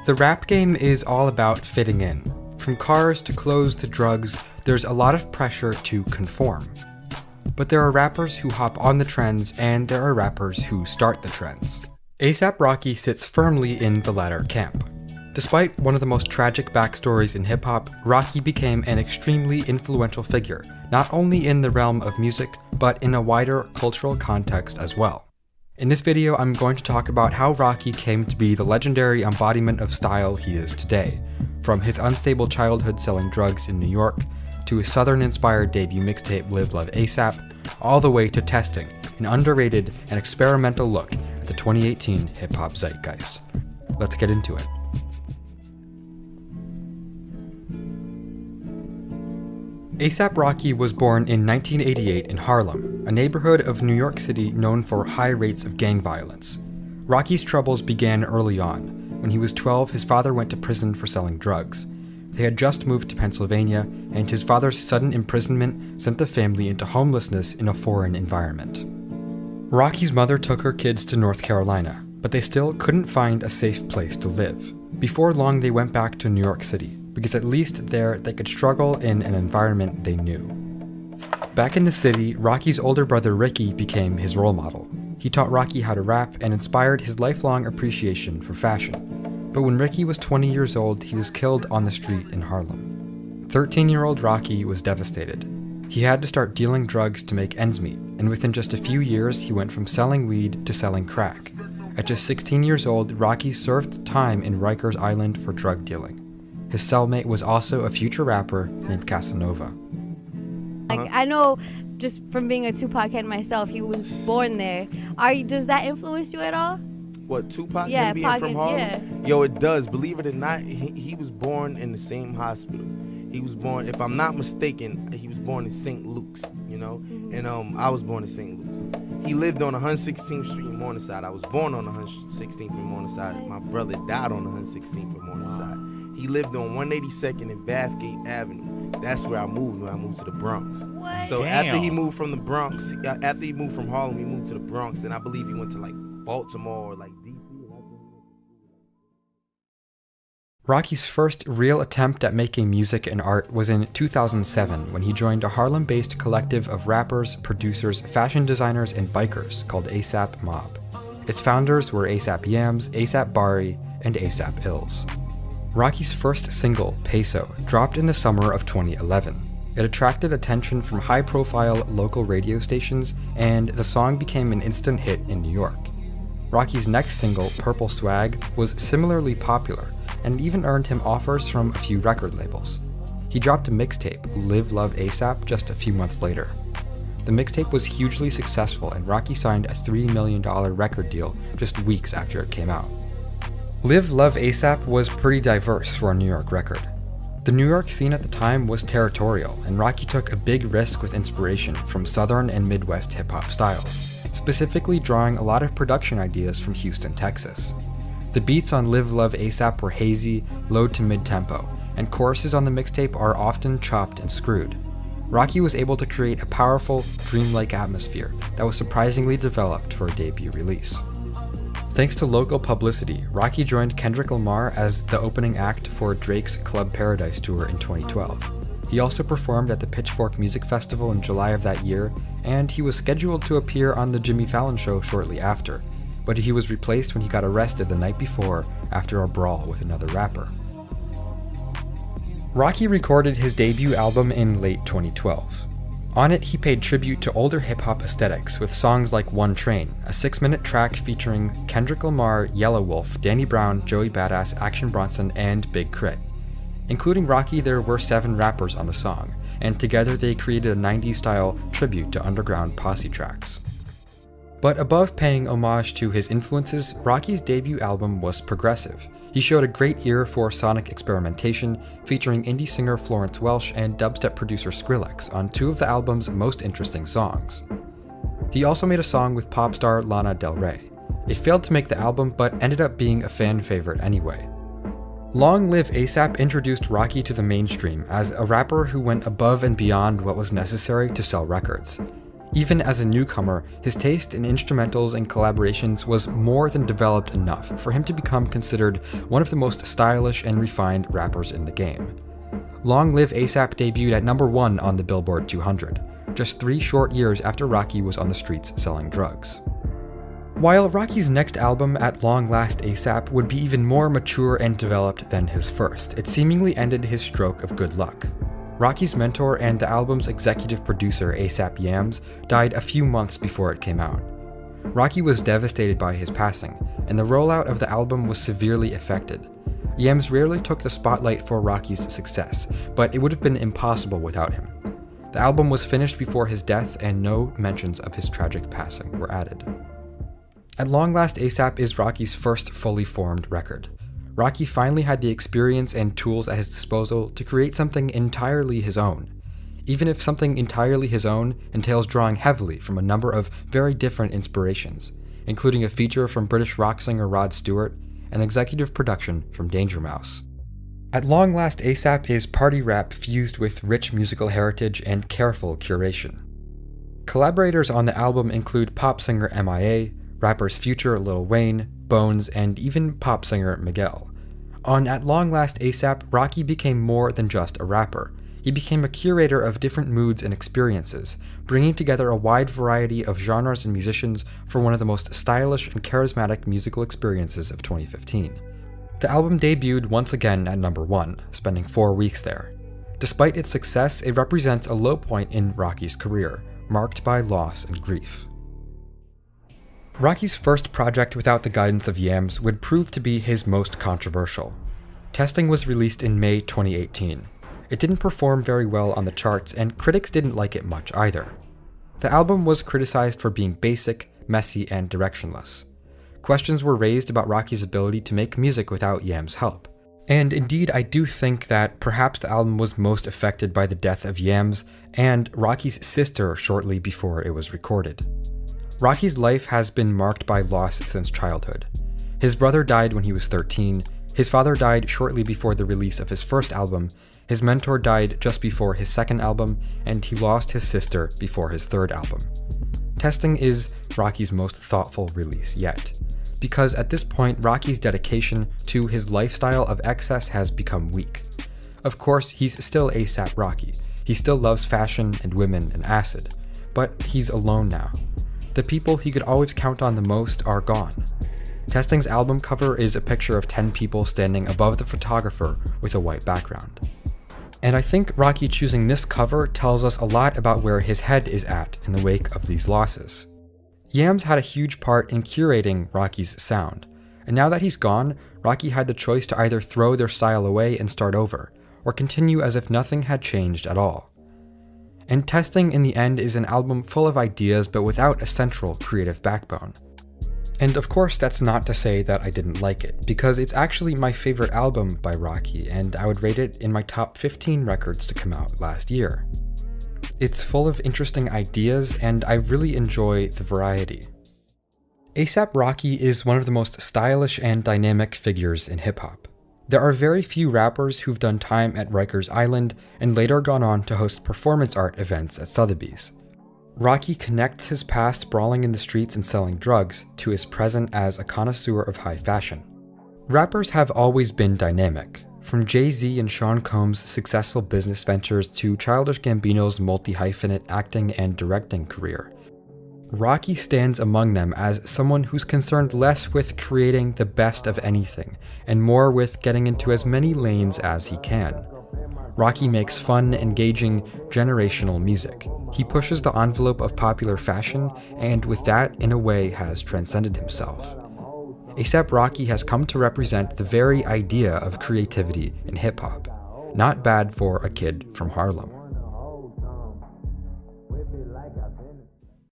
The rap game is all about fitting in. From cars to clothes to drugs, there's a lot of pressure to conform. But there are rappers who hop on the trends, and there are rappers who start the trends. A$AP Rocky sits firmly in the latter camp. Despite one of the most tragic backstories in hip-hop, Rocky became an extremely influential figure, not only in the realm of music, but in a wider cultural context as well. In this video, I'm going to talk about how Rocky came to be the legendary embodiment of style he is today, from his unstable childhood selling drugs in New York, to his Southern-inspired debut mixtape Live Love A$AP, all the way to Testing, an underrated and experimental look at the 2018 hip-hop zeitgeist. Let's get into it. A$AP Rocky was born in 1988 in Harlem, a neighborhood of New York City known for high rates of gang violence. Rocky's troubles began early on. When he was 12, his father went to prison for selling drugs. They had just moved to Pennsylvania, and his father's sudden imprisonment sent the family into homelessness in a foreign environment. Rocky's mother took her kids to North Carolina, but they still couldn't find a safe place to live. Before long, they went back to New York City, because at least there they could struggle in an environment they knew. Back in the city, Rocky's older brother Ricky became his role model. He taught Rocky how to rap and inspired his lifelong appreciation for fashion. But when Ricky was 20 years old, he was killed on the street in Harlem. 13-year-old Rocky was devastated. He had to start dealing drugs to make ends meet, and within just a few years, he went from selling weed to selling crack. At just 16 years old, Rocky served time in Rikers Island for drug dealing. His cellmate was also a future rapper named Casanova. I know just from being a Tupac head myself, he was born there. Does that influence you at all? What, Tupac? Yeah, him being Pac, from Harlem? yeah. Yo, it does. Believe it or not, he was born in the same hospital. He was born, if I'm not mistaken, he was born in St. Luke's, you know? And I was born in St. Luke's. He lived on 116th Street in Morningside. I was born on 116th in Morningside. My brother died on 116th in Morningside. He lived on 182nd and Bathgate Avenue. That's where I moved when I moved to the Bronx. What? So Damn. after he moved from the Bronx, after he moved from Harlem, he moved to the Bronx, and I believe he went to like Baltimore or like DC. Rocky's first real attempt at making music and art was in 2007 when he joined a Harlem-based collective of rappers, producers, fashion designers, and bikers called A$AP Mob. Its founders were A$AP Yams, A$AP Bari, and A$AP Ills. Rocky's first single, Peso, dropped in the summer of 2011. It attracted attention from high-profile local radio stations, and the song became an instant hit in New York. Rocky's next single, Purple Swag, was similarly popular, and even earned him offers from a few record labels. He dropped a mixtape, Live Love A$AP, just a few months later. The mixtape was hugely successful, and Rocky signed a $3 million record deal just weeks after it came out. Live Love A$AP was pretty diverse for a New York record. The New York scene at the time was territorial, and Rocky took a big risk with inspiration from Southern and Midwest hip-hop styles, specifically drawing a lot of production ideas from Houston, Texas. The beats on Live Love A$AP were hazy, low to mid-tempo, and choruses on the mixtape are often chopped and screwed. Rocky was able to create a powerful, dreamlike atmosphere that was surprisingly developed for a debut release. Thanks to local publicity, Rocky joined Kendrick Lamar as the opening act for Drake's Club Paradise tour in 2012. He also performed at the Pitchfork Music Festival in July of that year, and he was scheduled to appear on The Jimmy Fallon Show shortly after, but he was replaced when he got arrested the night before after a brawl with another rapper. Rocky recorded his debut album in late 2012. On it, he paid tribute to older hip-hop aesthetics with songs like One Train, a 6-minute track featuring Kendrick Lamar, Yellow Wolf, Danny Brown, Joey Badass, Action Bronson, and Big Crit. Including Rocky, there were 7 rappers on the song, and together they created a 90s-style tribute to underground posse tracks. But above paying homage to his influences, Rocky's debut album was progressive. He showed a great ear for sonic experimentation, featuring indie singer Florence Welch and dubstep producer Skrillex on 2 of the album's most interesting songs. He also made a song with pop star Lana Del Rey. It failed to make the album, but ended up being a fan favorite anyway. Long Live A$AP introduced Rocky to the mainstream as a rapper who went above and beyond what was necessary to sell records. Even as a newcomer, his taste in instrumentals and collaborations was more than developed enough for him to become considered one of the most stylish and refined rappers in the game. Long Live ASAP debuted at number 1 on the Billboard 200, just 3 short years after Rocky was on the streets selling drugs. While Rocky's next album, At Long Last ASAP, would be even more mature and developed than his first, it seemingly ended his stroke of good luck. Rocky's mentor and the album's executive producer, A$AP Yams, died a few months before it came out. Rocky was devastated by his passing, and the rollout of the album was severely affected. Yams rarely took the spotlight for Rocky's success, but it would have been impossible without him. The album was finished before his death, and no mentions of his tragic passing were added. At Long Last ASAP is Rocky's first fully formed record. Rocky finally had the experience and tools at his disposal to create something entirely his own, even if something entirely his own entails drawing heavily from a number of very different inspirations, including a feature from British rock singer Rod Stewart and executive production from Danger Mouse. At Long Last ASAP is party rap fused with rich musical heritage and careful curation. Collaborators on the album include pop singer MIA, rappers Future, Lil Wayne, Bones, and even pop singer Miguel. On At Long Last ASAP, Rocky became more than just a rapper. He became a curator of different moods and experiences, bringing together a wide variety of genres and musicians for one of the most stylish and charismatic musical experiences of 2015. The album debuted once again at number 1, spending 4 weeks there. Despite its success, it represents a low point in Rocky's career, marked by loss and grief. Rocky's first project without the guidance of Yams would prove to be his most controversial. Testing was released in May 2018. It didn't perform very well on the charts, and critics didn't like it much either. The album was criticized for being basic, messy, and directionless. Questions were raised about Rocky's ability to make music without Yams' help. And indeed, I do think that perhaps the album was most affected by the death of Yams and Rocky's sister shortly before it was recorded. Rocky's life has been marked by loss since childhood. His brother died when he was 13, his father died shortly before the release of his first album, his mentor died just before his second album, and he lost his sister before his third album. Testing is Rocky's most thoughtful release yet, because at this point Rocky's dedication to his lifestyle of excess has become weak. Of course, he's still A$AP Rocky. He still loves fashion and women and acid, but he's alone now. The people he could always count on the most are gone. Testing's album cover is a picture of 10 people standing above the photographer with a white background. And I think Rocky choosing this cover tells us a lot about where his head is at in the wake of these losses. Yams had a huge part in curating Rocky's sound, and now that he's gone, Rocky had the choice to either throw their style away and start over, or continue as if nothing had changed at all. And Testing in the end is an album full of ideas but without a central creative backbone. And of course that's not to say that I didn't like it, because it's actually my favorite album by Rocky, and I would rate it in my top 15 records to come out last year. It's full of interesting ideas, and I really enjoy the variety. A$AP Rocky is one of the most stylish and dynamic figures in hip-hop. There are very few rappers who've done time at Rikers Island and later gone on to host performance art events at Sotheby's. Rocky connects his past brawling in the streets and selling drugs to his present as a connoisseur of high fashion. Rappers have always been dynamic, from Jay-Z and Sean Combs' successful business ventures to Childish Gambino's multi-hyphenate acting and directing career. Rocky stands among them as someone who's concerned less with creating the best of anything, and more with getting into as many lanes as he can. Rocky makes fun, engaging, generational music. He pushes the envelope of popular fashion, and with that, in a way, has transcended himself. A$AP Rocky has come to represent the very idea of creativity in hip-hop. Not bad for a kid from Harlem.